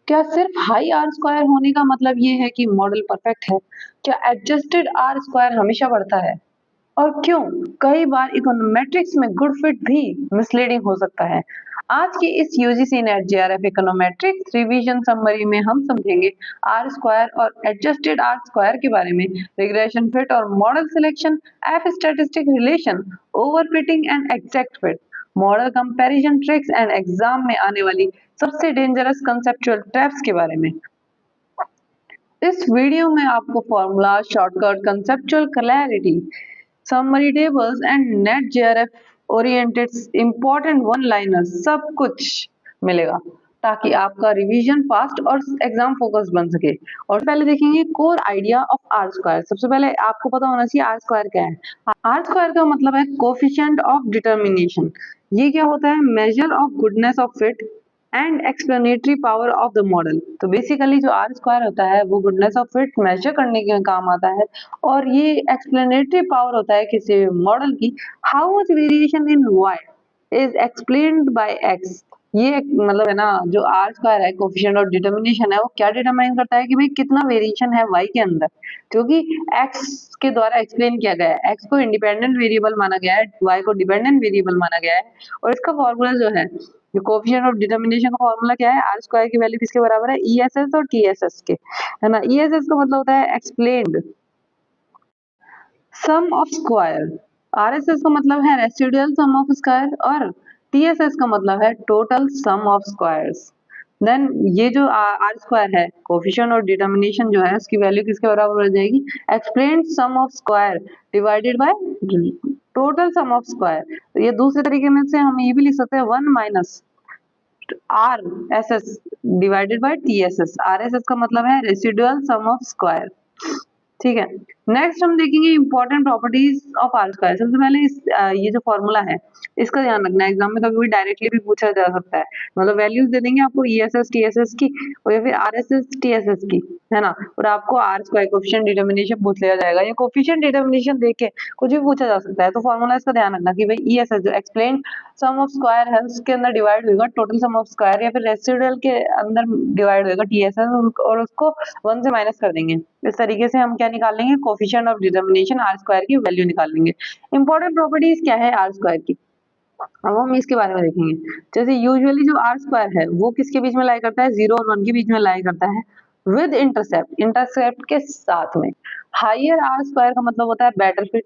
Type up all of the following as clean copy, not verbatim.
क्या सिर्फ high R square होने का मतलब ये है कि मॉडल परफेक्ट है? क्या एडजस्टेड आर स्क्वायर हमेशा बढ़ता है? और क्यों कई बार इकोनोमेट्रिक्स में गुड फिट भी मिसलीडिंग हो सकता है? आज की इस UGC net JRF econometrics revision summary में हम समझेंगे आर स्क्वायर और एडजस्टेड आर स्क्वायर के बारे में, रिग्रेशन फिट और model selection, F statistic relation, overfitting and exact fit, model comparison tricks and exam में आने वाली सबसे डेंजरस कंसेप्चुअल ट्रैप्स के बारे में। इस वीडियो में आपको formula, shortcut, conceptual clarity, summary tables and NET JRF oriented important one liners सब कुछ मिलेगा ताकि आपका रिवीजन फास्ट और एग्जाम फोकस बन सके। और पहले देखेंगे core idea of R square. सबसे पहले आपको पता होना चाहिए आर स्क्वायर क्या है। आर स्क्वायर का मतलब है कोफिशिएंट ऑफ डिटर्मिनेशन। ये क्या होता है? Measure of goodness of fit and explanatory power of the model. तो बेसिकली जो आर स्क्वायर होता है वो गुडनेस ऑफ फिट मेजर करने के काम आता है, और ये एक्सप्लेनेटरी पावर होता है किसी मॉडल की। How much variation in Y is explained by X. ये मतलब है ना, जो आर स्क्वायर है कोफिशिएंट और डिटर्मिनेशन है, वो क्या डिटरमाइन करता है कि भाई कितना वेरिएशन है वाई के अंदर, क्योंकि एक्स के द्वारा एक्सप्लेन किया गया है। एक्स को इंडिपेंडेंट वेरिएबल माना गया है, वाई को डिपेंडेंट वेरिएबल माना गया है। और इसका फॉर्मूला जो है, कोएफिशिएंट ऑफ डिटर्मिनेशन का फॉर्मूला क्या है? आर स्क्वायर की वैल्यू किसके बराबर है? ईएसएस और टीएसएस के, है ना। ईएसएस का मतलब होता है explained sum of square, RSS का मतलब है रेसिडुअल सम ऑफ स्क्वायर, और टीएसएस का मतलब है total sum of squares. Then ये जो आर स्क्वायर है कोएफिशिएंट और डिटर्मिनेशन जो है, उसकी वैल्यू किसके बराबर हो जाएगी? Explained sum of square divided by total sum of square. तो ये दूसरे तरीके में से हम ये भी लिख सकते हैं 1 minus R S S divided by T S S. R S S का मतलब है रेसिडुअल सम ऑफ स्क्वायर। ठीक है, नेक्स्ट हम देखेंगे important properties of R square. सबसे पहले ये जो फॉर्मूला है इसका ध्यान रखना है, एग्जाम में कभी भी डायरेक्टली भी पूछा जा सकता है। मतलब वैल्यूज दे देंगे आपको ईएसएस टीएसएस की, और या फिर आरएसएस टीएसएस की, है ना, और आपको आर स्क्वायर कोएफिशिएंट डिटर्मिनेशन पूछ लिया जाएगा, या कोएफिशिएंट डिटर्मिनेशन देके कुछ भी पूछा जा सकता है। तो फॉर्मूला इसका ध्यान रखना कि भाई ईएसएस जो एक्सप्लेन सम ऑफ स्क्वायर है उसके अंदर डिवाइड होगा टोटल सम ऑफ स्क्वायर, या फिर रेसिडुअल के अंदर डिवाइड होगा टीएसएस, और उसको 1 से माइनस कर देंगे। इस तरीके से हम क्या निकाल लेंगे? Coefficient of determination R square की वैल्यू निकाल लेंगे। इंपॉर्टेंट प्रॉपर्टीज क्या है आर स्क्वायर की, अब हम इसके बारे में देखेंगे। जैसे यूजुअली जो आर स्क्वायर है वो किसके बीच में लाई करता है? 0 और 1 के बीच में लाई करता है, विद इंटरसेप्ट, इंटरसेप्ट के साथ में। हाइयर आर स्क्वायर का मतलब होता है बेटर फिट,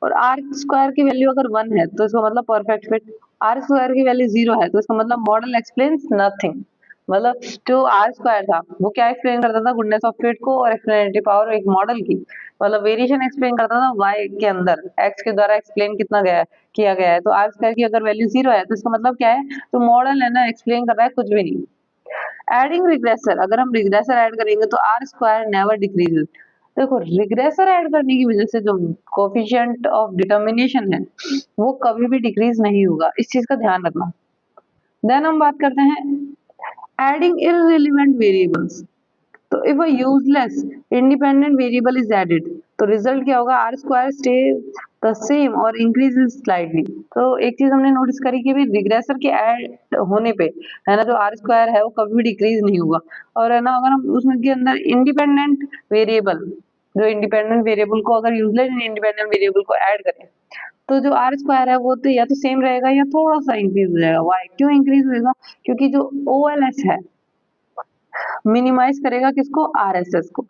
और आर स्क्वायर की वैल्यू अगर 1 है तो इसका मतलब परफेक्ट फिट। आर स्क्वायर की वैल्यू 0 है तो इसका मतलब मॉडल एक्सप्लेन्स नथिंग। मतलब जो आर स्क्वायर था वो क्या एक्सप्लेन करता था? गुडनेस ऑफ फिट को और एक्सप्लेनेटरी पावर एक मॉडल की, मतलब वेरिएशन एक्सप्लेन करता था वाई के अंदर, एक्स के द्वारा एक्सप्लेन कितना गया है किया गया है। तो आर स्क्वायर की अगर वैल्यू 0 है तो इसका मतलब क्या है? तो मॉडल है ना एक्सप्लेन कर रहा है कुछ भी नहीं। एडिंग रिग्रेसर, अगर हम रिग्रेसर ऐड करेंगे तो आर स्क्वायर नेवर डिक्रीजेस। देखो रिग्रेसर ऐड करने की वजह से जो कोएफिशिएंट ऑफ डिटर्मिनेशन है वो कभी भी डिक्रीज नहीं होगा, इस चीज का ध्यान रखना। देन हम बात करते हैं एडिंग इररिलेवेंट वेरिएबल्स। तो if a useless independent variable is added तो रिजल्ट क्या होगा? R square stay the same और इंक्रीजेस स्लाइटली। तो एक चीज हमने नोटिस करी कि भी रिग्रेसर के ऐड होने पे, है ना, जो आर स्क्वायर है वो कभी भी डिक्रीज नहीं होगा। और है ना, अगर हम उसमें के अंदर इंडिपेंडेंट वेरिएबल, जो इंडिपेंडेंट वेरिएबल को अगर यूजलेस इंडिपेंडेंट वेरिएबल को ऐड करें तो जो आर स्क्वायर है वो तो या तो सेम रहेगा या थोड़ा सा इंक्रीज हो जाएगा। वाई क्यों इंक्रीज होगा? क्योंकि जो ओएलएस है मिनिमाइज करेगा किसको? आरएसएस को।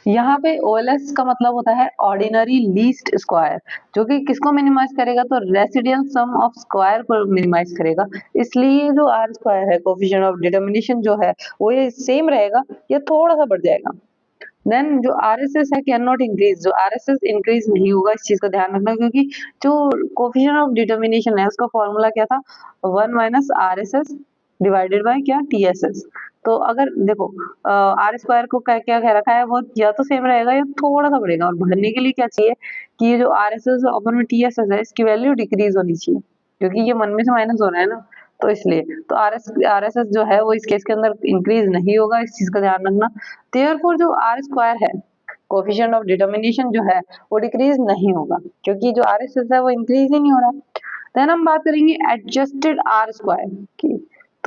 यहाँ पे ओएलएस का मतलब होता है ऑर्डिनरी लीस्ट स्क्वायर, जो कि किसको मिनिमाइज करेगा? तो रेसिडियल सम ऑफ स्क्वायर को मिनिमाइज करेगा। इसलिए जो आर स्क्वायर है कोएफिशिएंट ऑफ डिटर्मिनेशन जो है वो ये सेम रहेगा या थोड़ा सा बढ़ जाएगा। देन जो आरएसएस है कैन नॉट इंक्रीज, जो आरएसएस इंक्रीज नहीं होगा, इस चीज का ध्यान रखना, क्योंकि जो कोएफिशिएंट ऑफ डिटर्मिनेशन है उसका फॉर्मूला क्या था? 1 माइनस आरएसएस डिवाइडेड बाय क्या? टीएसएस। तो अगर देखो आर स्क्वायर को क्या क्या कह रखा है, वो या तो सेम रहेगा या थोड़ा सा बढ़ेगा, और बढ़ने के लिए क्या चाहिए कि ये जो आरएसएस अपन में टीएसएस है इसकी वैल्यू डिक्रीज होनी चाहिए, क्योंकि ये 1 में से माइनस हो रहा है ना, तो इसलिए तो आरएसएस जो है वो इस केस के अंदर इंक्रीज नहीं होगा, इस चीज का ध्यान रखना। देयरफॉर जो आर स्क्वायर है कोएफिशिएंट ऑफ डिटर्मिनेशन जो है वो डिक्रीज नहीं होगा, क्योंकि जो आरएसएस है वो इंक्रीज ही नहीं हो रहा। देन हम बात करेंगे एडजस्टेड आर स्क्वायर की।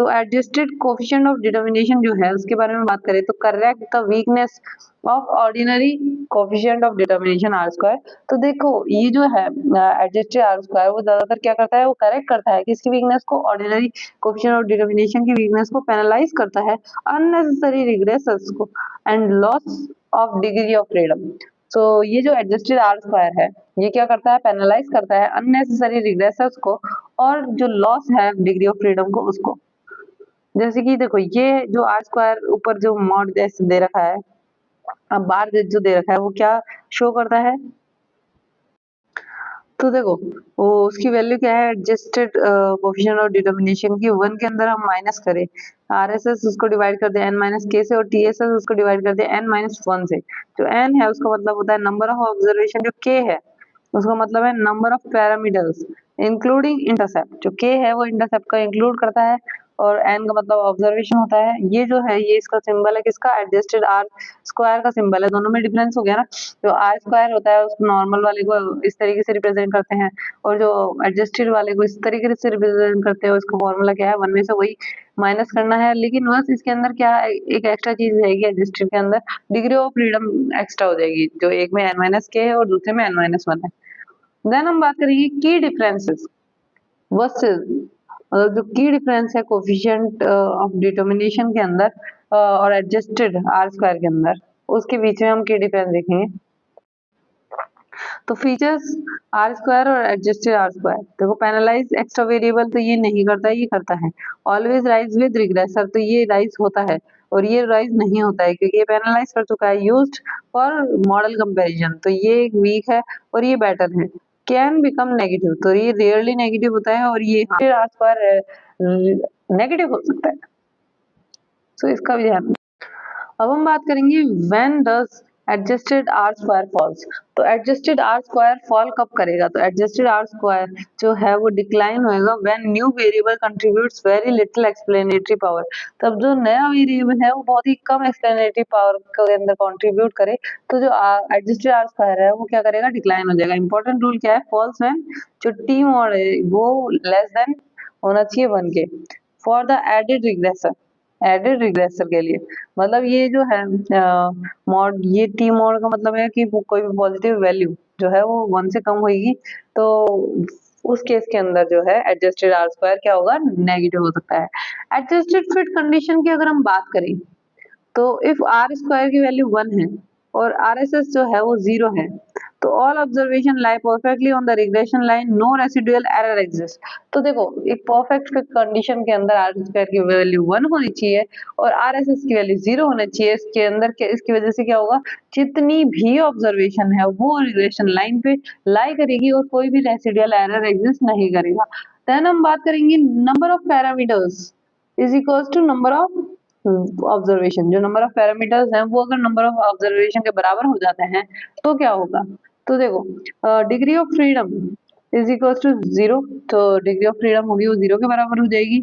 तो एडजस्टेड कोफिशिएंट ऑफ डिटर्मिनेशन जो है उसके बारे में बात करें तो correct the weakness of ordinary coefficient of determination R square. तो देखो ये जो है एडजस्टेड आर स्क्वायर वो ज्यादातर क्या करता है, वो करेक्ट करता है किसकी वीकनेस को, ऑर्डिनरी कोफिशिएंट ऑफ डिटर्मिनेशन की वीकनेस को पेनलाइज करता है अननेसेसरी रिग्रेसर्स को and loss of degree of freedom. तो ये जो एडजस्टेड आर स्क्वायर है ये क्या करता है, पेनलाइज करता है अननेसेसरी रिग्रेसर्स को और जो लॉस है डिग्री ऑफ फ्रीडम को उसको। जैसे कि देखो ये जो आर स्क्वायर ऊपर जो मॉड जैसे दे रखा है, अब बार जो दे रखा है वो क्या शो करता है, तो देखो वो उसकी वैल्यू क्या है, एडजस्टेड कोफिशिएंट ऑफ डिटर्मिनेशन की 1 के अंदर हम माइनस करें आरएसएस उसको डिवाइड कर दे n माइनस के से और टीएसएस उसको डिवाइड कर दे n माइनस 1 से। जो n है उसका मतलब होता है नंबर ऑफ ऑब्जर्वेशन, जो k है उसका मतलब है number of parameters including intercept. जो k है वो इंटरसेप्ट का इंक्लूड करता है और n का मतलब ऑब्जर्वेशन होता है। ये जो है ये इसका सिंबल है किसका, एडजस्टेड आर स्क्वायर का सिंबल है। दोनों में डिफरेंस हो गया ना, जो आर स्क्वायर होता है उसको नॉर्मल वाले को इस तरीके से रिप्रेजेंट करते हैं और जो एडजस्टेड वाले को इस तरीके से रिप्रेजेंट करते हैं। उसका फॉर्मूला क्या है, 1 में से वही माइनस करना है, लेकिन बस इसके अंदर क्या है, एक एक्स्ट्रा चीज रहेगी एडजस्टेड के अंदर, डिग्री ऑफ फ्रीडम एक्स्ट्रा हो जाएगी, जो एक में n माइनस के है और दूसरे में n माइनस 1 है। देन हम बात करेंगे की डिफरेंसेस वर्सेस, मतलब जो की डिफरेंस है कोफिशिएंट ऑफ डिटर्मिनेशन के अंदर और एडजस्टेड आर स्क्वायर के अंदर, उसके बीच में हम की डिफरेंस देखेंगे। तो फीचर्स आर स्क्वायर और एडजस्टेड आर स्क्वायर, देखो पेनलाइज एक्स्ट्रा वेरिएबल तो ये नहीं करता है, ये करता है ऑलवेज राइज विद रिग्रेसर, तो ये राइज होता है और ये राइज नहीं होता है क्योंकि ये पेनलाइज कर चुका है। यूज्ड फॉर मॉडल कंपैरिजन, तो ये एक वीक है और ये बेटर है। कैन बिकम नेगेटिव, तो ये रेयरली नेगेटिव होता है और ये आर स्क्वायर नेगेटिव हो सकता है, तो इसका भी ध्यान। अब हम बात करेंगे when does adjusted R square falls. तो एडजस्टेड आर स्क्वायर फॉल कब करेगा, तो एडजस्टेड आर स्क्वायर जो है वो डिक्लाइन होएगा when new variable contributes very little explanatory power. तब जो नया वेरिएबल है वो बहुत ही कम एक्सप्लेनेटरी पावर के अंदर कंट्रीब्यूट करे, तो जो एडजस्टेड आर स्क्वायर है वो क्या करेगा, डिक्लाइन हो जाएगा। इंपॉर्टेंट रूल क्या है, फॉल्स व्हेन जो टी मॉड है वो लेस देन होना चाहिए 1 के for the added regressor, added regressor के लिए। मतलब ये जो है मॉड, ये टी मॉड का मतलब है कि कोई भी पॉजिटिव वैल्यू जो है वो 1 से कम होगी, तो उस केस के अंदर जो है एडजस्टेड आर स्क्वायर क्या होगा, नेगेटिव हो सकता है। एडजस्टेड फिट कंडीशन की अगर हम बात करें तो इफ आर स्क्वायर की वैल्यू 1 है और आर एस एस जो है वो 0 है, तो all observation lie perfectly on the regression line, no residual error exist. तो देखो एक परफेक्ट कंडीशन के अंदर आर स्क्वायर की वैल्यू 1 होनी चाहिए और आर एस एस की वैल्यू 0 होनी चाहिए। इसके अंदर इसकी वजह से क्या होगा, जितनी भी ऑब्जर्वेशन है वो रिग्रेशन लाइन पे लाई करेगी और कोई भी रेसिडुअल एरर एग्जिस्ट नहीं करेगा। देन हम बात करेंगे number of parameters is equals to number of observation. जो नंबर ऑफ पैरामीटर्स हैं वो अगर नंबर ऑफ ऑब्जर्वेशन के बराबर हो जाते हैं तो क्या होगा, तो देखो degree of freedom is equal to 0, तो डिग्री ऑफ फ्रीडम होगी वो 0 के बराबर हो जाएगी।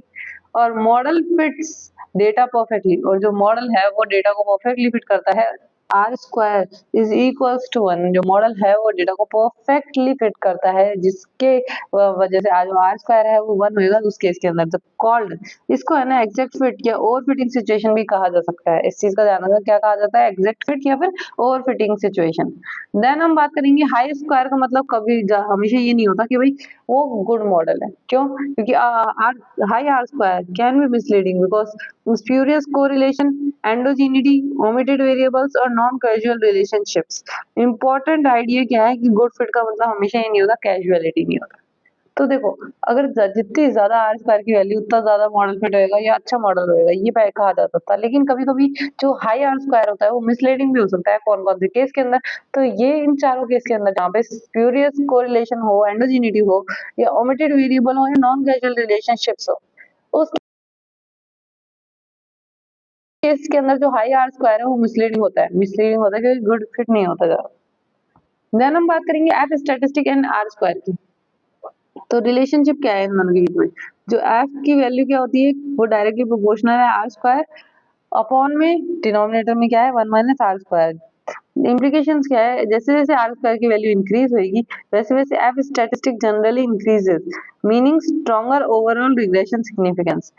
और मॉडल फिट्स डेटा परफेक्टली, और जो मॉडल है वो डेटा को परफेक्टली फिट करता है। R square is equals to 1, जो मॉडल है वो डेटा को परफेक्टली फिट करता है, जिसके वजह से आज आर स्क्वायर है वो 1 होगा उस केस के अंदर। जब कॉल्ड, इसको है ना एग्जैक्ट फिट या ओवर फिटिंग सिचुएशन भी कहा जा सकता है। इस चीज का ध्यान रखना, क्या कहा जाता है, एग्जैक्ट फिट या फिर ओवर फिटिंग सिचुएशन। देन हम बात करेंगे हाई स्क्वायर का मतलब कभी हमेशा ये नहीं होता कि भाई वो गुड मॉडल है। क्यों, क्योंकि high R square can be misleading because spurious correlation, endogeneity, omitted variables और non causal relationships. Important idea क्या है कि गुड फिट का मतलब हमेशा ये नहीं होता कैजुअलिटी नहीं होता। तो देखो अगर जितनी ज्यादा आर स्क्वायर की वैल्यू उतना ज्यादा मॉडल फिट होएगा या अच्छा मॉडल होएगा, ये कहा जा सकता है। लेकिन कभी कभी जो हाई आर स्क्वायर होता है वो मिसलीडिंग भी हो सकता है। कौन कौन से केस के अंदर, तो ये इन चारों केस के अंदर जहाँ पे स्प्यूरियस कोरिलेशन हो, एंडोजेनिटी हो या ओमिटेड वेरिएबल हो या नॉन कैजुअल रिलेशनशिप्स हो, उस केस के अंदर जो हाई आर स्क्वायर है वो मिसलीडिंग होता है, क्योंकि गुड फिट नहीं होता ज्यादा। देन हम बात करेंगे F statistic and R square की। तो रिलेशनशिप क्या है इन दोनों के बीच में, जो एफ की वैल्यू क्या होती है वो डायरेक्टली प्रोपोर्शनल है आर स्क्वायर अपॉन में डिनोमिनेटर में क्या है 1 माइनस आर स्क्वायर। इम्प्लीकेशंस क्या है, जैसे जैसे आर स्क्वायर की वैल्यू इंक्रीज होगी वैसे वैसे F statistic generally increases, meaning stronger overall regression significance.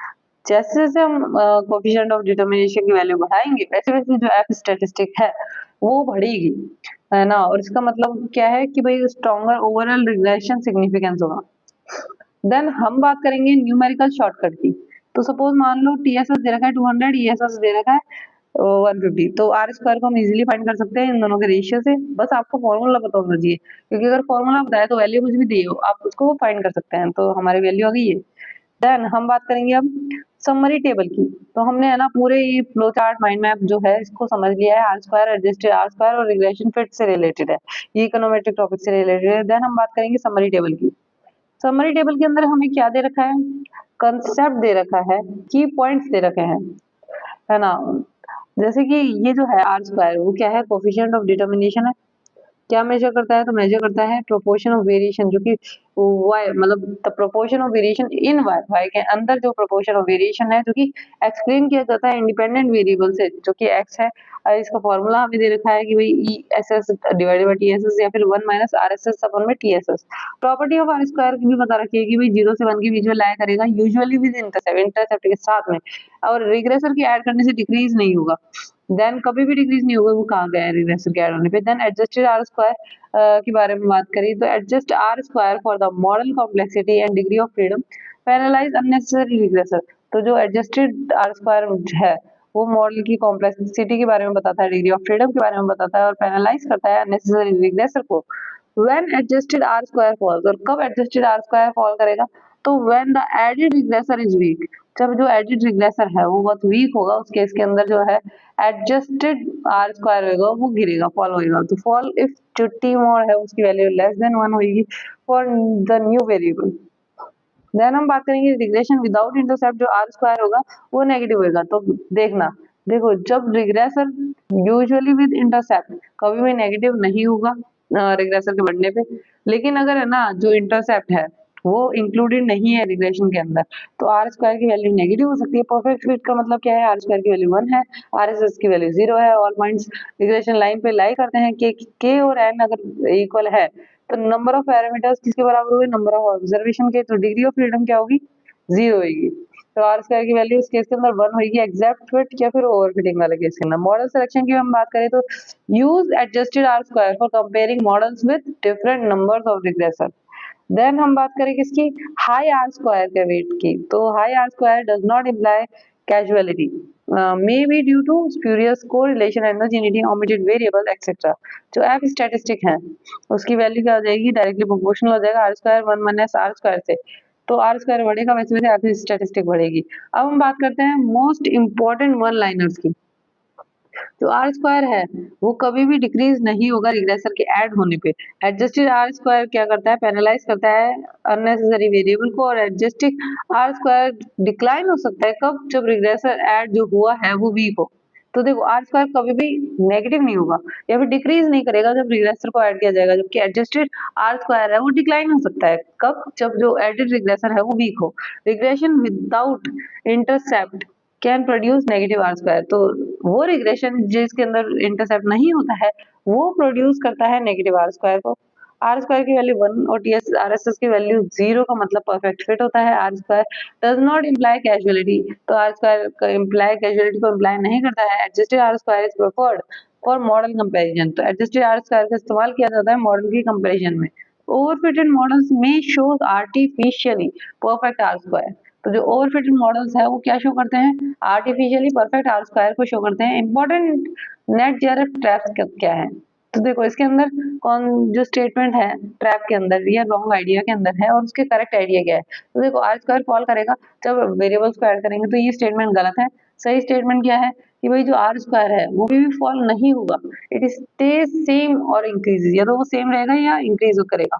जैसे जैसे हम कोफिशिएंट ऑफ डिटरमिनेशन की वैल्यू बढ़ाएंगे वैसे वैसे जो एफ स्टैटिस्टिक है वो बढ़ेगी, है ना। और इसका मतलब क्या है कि भाई स्ट्रॉन्गर ओवरऑल रिग्रेशन सिग्निफिकेंस होगा। देन हम बात करेंगे न्यूमेरिकल शॉर्टकट की। तो सपोज मान लो टीएसएस दे रखा है 200, ईएसएस दे रखा है 150, तो आर स्क्वायर को हम इजीली फाइंड कर सकते हैं इन दोनों के रेशियो से। बस आपको फॉर्मूला पता होना चाहिए, क्योंकि अगर फॉर्मूला बताया तो वैल्यू कुछ भी दी हो आप उसको फाइंड कर सकते हैं। तो हमारी वैल्यू आ गई है। देन हम बात करेंगे अब समरी टेबल की। तो हमने है ना पूरे ये फ्लो चार्ट माइंड मैप जो है इसको समझ लिया है, R square, adjusted R square और रिग्रेशन फिट से रिलेटेड है, ये इकोनोमेट्रिक टॉपिक से रिलेटेड है। देन हम बात करेंगे समरी टेबल की। समरी टेबल के अंदर हमें क्या दे रखा है, कंसेप्ट दे रखा है, की पॉइंट्स दे रखे हैं, है ना। जैसे कि ये जो है आर स्क्वायर वो क्या है, कोफिशिएंट ऑफ डिटर्मिनेशन है। क्या मेजर करता है, तो मेजर करता है प्रोपोर्शन ऑफ वेरिएशन, जो कि वाई मतलब the proportion of variation in Y, Y के अंदर जो प्रोपोर्शन ऑफ वेरिएशन है जो कि एक्सप्लेन किया जाता है इंडिपेंडेंट वेरिएबल से जो कि एक्स है। इसका फॉर्मूला हमें दे रखा है कि भाई E S S divided by T S S या फिर 1 माइनस आर एस एस अपन में T S S. Property of R square की भी बता रखी है कि भाई 0 से 1 के बीच में लाया करेगा यूजुअली विद इंटरसेप्ट, इंटरसेप्ट के साथ में, और रिग्रेसर की ऐड करने से डिक्रीज नहीं होगा। देन कभी भी डिक्रीज नहीं होगा, वो कहाँ गया है रिग्रेसर के ऐड होने पे। देन एडजस्टेड आर स्क्वायर के बारे में बात करी तो adjust R square for the model complexity and degree of freedom, penalise unnecessary regressor. तो जो एडजस्टेड आर स्क्वायर है वो मॉडल की कॉम्प्लेक्सिटी के बारे में बताता है, डिग्री ऑफ फ्रीडम के बारे में बताता है और पैनलाइज करता है अननेसेसरी रिग्रेसर को। When adjusted R square falls, और कब एडजस्टेड आर स्क्वायर फॉल करेगा, तो when the added regressor is weak, जब जो एडेड रिग्रेसर है वो बहुत वीक होगा उस केस के अंदर जो है एडजस्टेड आर स्क्वायर होगा वो गिरेगा, फॉल होएगा। तो फॉल इफ जो टी मोड है उसकी वैल्यू लेस देन 1 होगी for the new variable. Then हम बात करेंगे रिग्रेशन विदाउट इंटरसेप्ट, जो आर स्क्वायर होगा वो नेगेटिव होगा। तो देखना, देखो जब रिग्रेसर यूजुअली विद इंटरसेप्ट कभी भी नेगेटिव नहीं होगा रिग्रेसर के बढ़ने पे, लेकिन अगर है ना जो इंटरसेप्ट है वो इंक्लूडेड नहीं है रिग्रेशन के अंदर तो आर स्क्वायर की वैल्यू नेगेटिव हो सकती है। परफेक्ट फिट का मतलब क्या है, आर स्क्वायर की वैल्यू 1 है, आर एस एस की वैल्यू 0 है। ऑल पॉइंट्स रिग्रेशन लाइन पे लाई करते हैं के और एन अगर इक्वल है तो नंबर ऑफ पैरामीटर्स किसके बराबर हुए, नंबर ऑफ ऑब्जर्वेशन के, तो डिग्री ऑफ फ्रीडम क्या होगी, 0 होगी। तो आर स्क्वायर की वैल्यू इस केस के अंदर 1 होगी एग्जैक्ट फिट या फिर ओवर फिटिंग वाले केस के अंदर। मॉडल सिलेक्शन की हम बात करें तो use adjusted R square for comparing models with different numbers of regressor. Then हम बात करें किसकी, हाई आर स्क्वायर के वेट की। तो high R square does not imply causality, may be due to spurious correlation, endogeneity, omitted variable etcetera. जो F statistic है उसकी वैल्यू क्या हो जाएगी, डायरेक्टली प्रोपोर्शनल हो जाएगा R square 1 minus R square से। तो आर स्क्वायर बढ़ेगा वैसे वैसे एफ स्टैटिस्टिक बढ़ेगी। अब हम बात करते हैं मोस्ट इंपॉर्टेंट वन लाइनर्स की। जो आर स्क्वायर है वो कभी भी डिक्रीज नहीं होगा रिग्रेसर के ऐड होने पे। एडजस्टेड आर स्क्वायर क्या करता है, पेनलाइज करता है अननेसेसरी वेरिएबल को, और एडजस्टिंग आर स्क्वायर डिक्लाइन हो सकता है कब, जब रिग्रेसर ऐड जो हुआ है वो वीक हो। तो देखो आर स्क्वायर कभी भी नेगेटिव नहीं होगा या फिर डिक्रीज नहीं करेगा जब रिग्रेसर को ऐड किया जाएगा, जबकि एडजस्टेड आर स्क्वायर है वो डिक्लाइन हो सकता है कब, जब जो एडेड रिग्रेसर है वो वीक हो। Regression without intercept can produce negative R square. तो वो रिग्रेशन जिसके अंदर इंटरसेप्ट नहीं होता है वो प्रोड्यूस करता है नेगेटिव आर स्क्वायर को। आर स्क्वायर की वैल्यू 1 और T S R S S की वैल्यू 0 का मतलब परफेक्ट फिट होता है। R square does not imply causality, तो आर स्क्वायर इम्प्लाई कैजुअलिटी को इम्प्लाई नहीं करता है। Adjusted R square is preferred for model comparison, तो एडजस्टेड आर स्क्वायर का इस्तेमाल किया जाता है मॉडल की कंपैरिजन में। ओवरफिटेड मॉडल्स में show artificially perfect R square. तो जो ओवरफिटेड मॉडल्स है वो क्या शो करते हैं, आर्टिफिशियली परफेक्ट आर स्क्वायर को शो करते हैं। इंपॉर्टेंट नेट जेआरएफ ट्रैप्स क्या है, तो देखो इसके अंदर कौन जो स्टेटमेंट है ट्रैप के अंदर या रॉन्ग आइडिया के अंदर है और उसके करेक्ट आइडिया क्या है। तो देखो आर स्क्वायर फॉल करेगा जब वेरिएबल्स को ऐड करेंगे, तो ये स्टेटमेंट गलत है। सही स्टेटमेंट क्या है कि भाई जो आर स्क्वायर है वो भी फॉल नहीं होगा, इट इज स्टे सेम और इंक्रीज, या तो वो सेम रहेगा या इंक्रीज करेगा।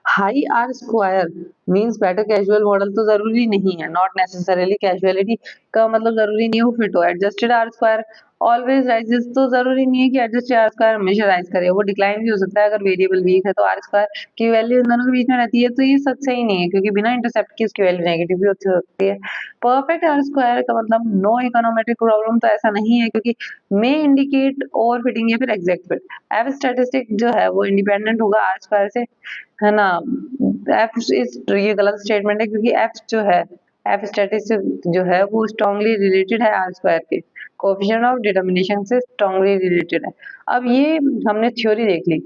High R square means better causal model, तो जरूरी नहीं है, नॉट नेसेसरीली कैजुअलिटी का मतलब जरूरी नहीं है वो फिट हो। Adjusted R square always rises, तो जरूरी नहीं है कि एडजस्टेड आर स्क्वायर हमेशा राइज करे, वो डिक्लाइन भी हो सकता है अगर वेरिएबल वीक है तो आर स्क्वायर की वैल्यू इन दोनों के बीच में रहती है। तो ये सच सही नहीं है क्योंकि बिना इंटरसेप्ट की उसकी वैल्यू नेगेटिव भी हो सकती है। परफेक्ट आर स्क्वायर का मतलब नो इकोनोमेट्रिक प्रॉब्लम, तो ऐसा नहीं है क्योंकि मे इंडिकेट ओवर फिटिंग या फिर एग्जैक्ट फिट। एफ स्टैटिस्टिक जो है वो इंडिपेंडेंट होगा आर स्क्वायर से, है ना। एफ इस ये गलत स्टेटमेंट है क्योंकि एफ जो है एफ स्टैटिस्टिक जो है वो स्ट्रांगली रिलेटेड है आर स्क्वायर के, कोएफिशिएंट ऑफ डिटर्मिनेशन से स्ट्रांगली रिलेटेड है। अब ये हमने थ्योरी देख ली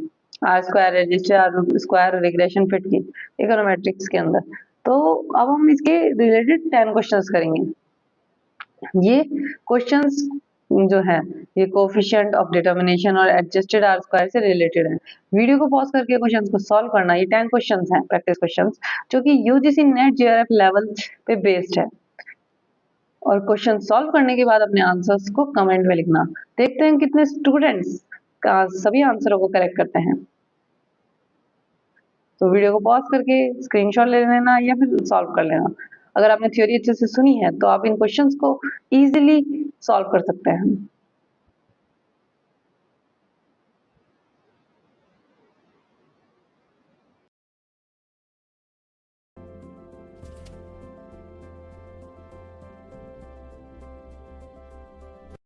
R square register, R square regression fit की इकोनोमेट्रिक्स के अंदर। तो अब हम इसके रिलेटेड 10 क्वेश्चंस करेंगे। ये क्वेश्चंस जो है ये कोएफिशिएंट ऑफ डिटर्मिनेशन और एडजस्टेड आर स्क्वायर से रिलेटेड है। वीडियो को पॉज करके क्वेश्चंस को सॉल्व करना। ये 10 क्वेश्चंस हैं, प्रैक्टिस क्वेश्चंस, जो कि यूजीसी नेट जेआरएफ लेवल पे बेस्ड है। और क्वेश्चन सॉल्व करने के बाद अपने आंसर्स को कमेंट में लिखना। देखते हैं कितने स्टूडेंट्स का सभी आंसरों को करेक्ट करते हैं। तो वीडियो को पॉज करके स्क्रीनशॉट ले लेना या फिर सॉल्व कर लेना। अगर आपने थ्योरी अच्छे से सुनी है तो आप इन क्वेश्चंस को इजीली सॉल्व कर सकते हैं।